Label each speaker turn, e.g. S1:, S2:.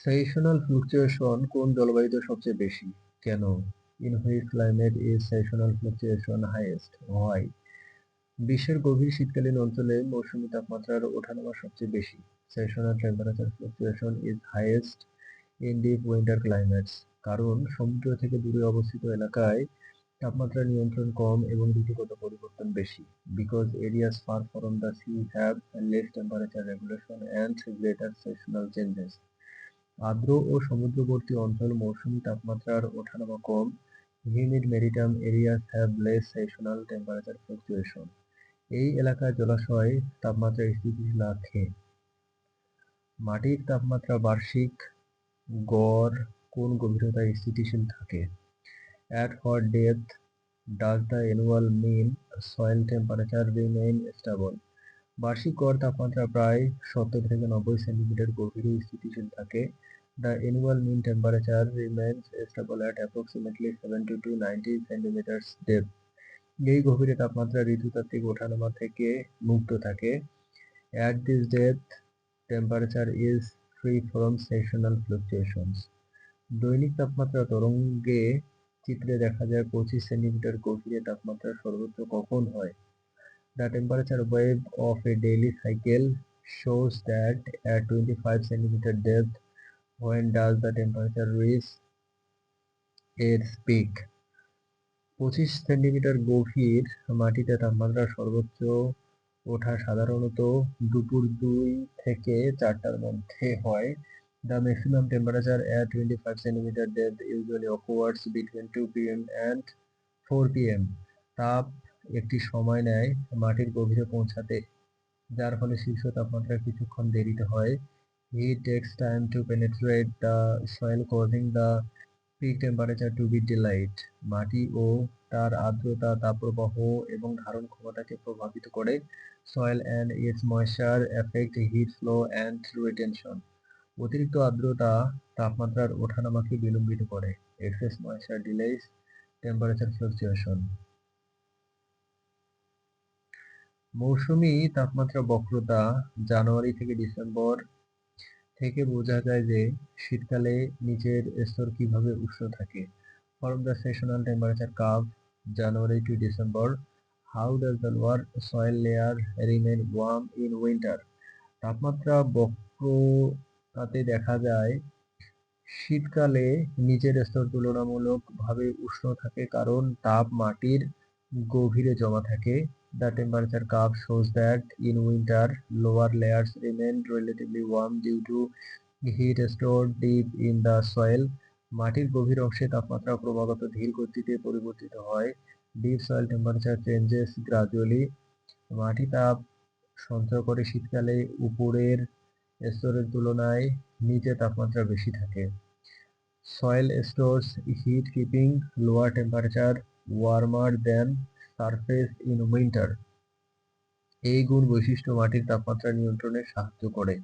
S1: Sessional ফ্লুকচুয়েশন কোন জলবায়ুতে সবচেয়ে বেশি? কেন? In which climate is seasonal fluctuation highest? Why? বিশ্বের গভীর শীতকালীন অঞ্চলে মৌসুমী তাপমাত্রার ওঠানামা সবচেয়ে বেশি। Seasonal temperature fluctuation is highest in deep winter climates. কারণ সমুদ্র থেকে দূরে অবস্থিত এলাকায় তাপমাত্রা নিয়ন্ত্রণ কম এবং ঋতুগত পরিবর্তন বেশি। Because areas far from the sea have less temperature regulation and greater seasonal changes. আর্দ্র ও সমুদ্রবর্তী অঞ্চল মৌসুমী তাপমাত্রার ওঠানামা কম। Humid maritime areas have less seasonal temperature fluctuation. এই এলাকায় জলাশয় তাপমাত্রা স্থিতিশীল রাখে। মাটির তাপমাত্রা বার্ষিক গড় কোন গভীরতায় স্থিতিশীল থাকে? At what depth does the annual mean soil temperature remain stable? বার্ষিক গড় তাপমাত্রা প্রায় 70 থেকে 90 সেন্টিমিটার গভীরে স্থিতিশীল থাকে। The annual mean temperature remains stable at approximately 70 to 90 centimeters depth. এই গভীরে তাপমাত্রা ঋতুতাত্ত্বিক ওঠানামা থেকে মুক্ত থাকে। At this depth, temperature is free from seasonal fluctuations. দৈনিক তাপমাত্রা তরঙ্গে চিত্রে দেখা যায় 25 সেন্টিমিটার গভীরে তাপমাত্রা সর্বোচ্চ কখন হয়? The temperature wave of a daily cycle shows that at 25 centimeter depth, when does the temperature reach its peak? 25 centimetre গভীর মাটিতে তাপমাত্রা সর্বোচ্চ ওঠা সাধারণত দুপুর 2 থেকে 4টার মধ্যে হয়। The maximum temperature at 25 centimeter depth usually occurs between 2 p.m. and 4 p.m. তাপ একটি সময় নেয় মাটির গভীরে পৌঁছাতে, যার ফলে শীর্ষ তাপমাত্রা কিছুক্ষণ দেরিতে হয়। Heat takes time to penetrate the soil, causing the peak temperature to be delayed. মাটি ও তার আর্দ্রতা তাপপ্রবাহ এবং ধারণ ক্ষমতাকে প্রভাবিত করে। Soil and its moisture affect heat flow and retention. অতিরিক্ত আর্দ্রতা তাপমাত্রার ওঠানামাকে বিলম্বিত করে। Excess moisture delays temperature fluctuation. মৌসুমী তাপমাত্রা বক্রতা জানুয়ারি থেকে ডিসেম্বর থেকে বোঝা যায় যে শীতকালে নিচের স্তর কিভাবে উষ্ণ থাকে। From the seasonal temperature curve, January to December, how does the lower soil layer remain warm in winter? তাপমাত্রা বক্রতাতে দেখা যায় শীতকালে নিচের স্তর তুলনামূলকভাবে উষ্ণ থাকে কারণ তাপ মাটির গভীরে জমা থাকে। The temperature curve shows that in winter, lower layers remain relatively warm due to heat stored deep in the soil. মাটির গভীর অংশে তাপমাত্রা ক্রমাগত ধীর গতিতে পরিবর্তিত হয়। Deep soil temperature changes gradually. মাটি তাপ সঞ্চয় করে শীতকালে উপরের স্তরের তুলনায় নিচে তাপমাত্রা বেশি থাকে। Soil stores heat, keeping lower temperature warmer than surface in winter. এই গুণ বৈশিষ্ট্য মাটির তাপমাত্রা নিয়ন্ত্রণে সাহায্য করে।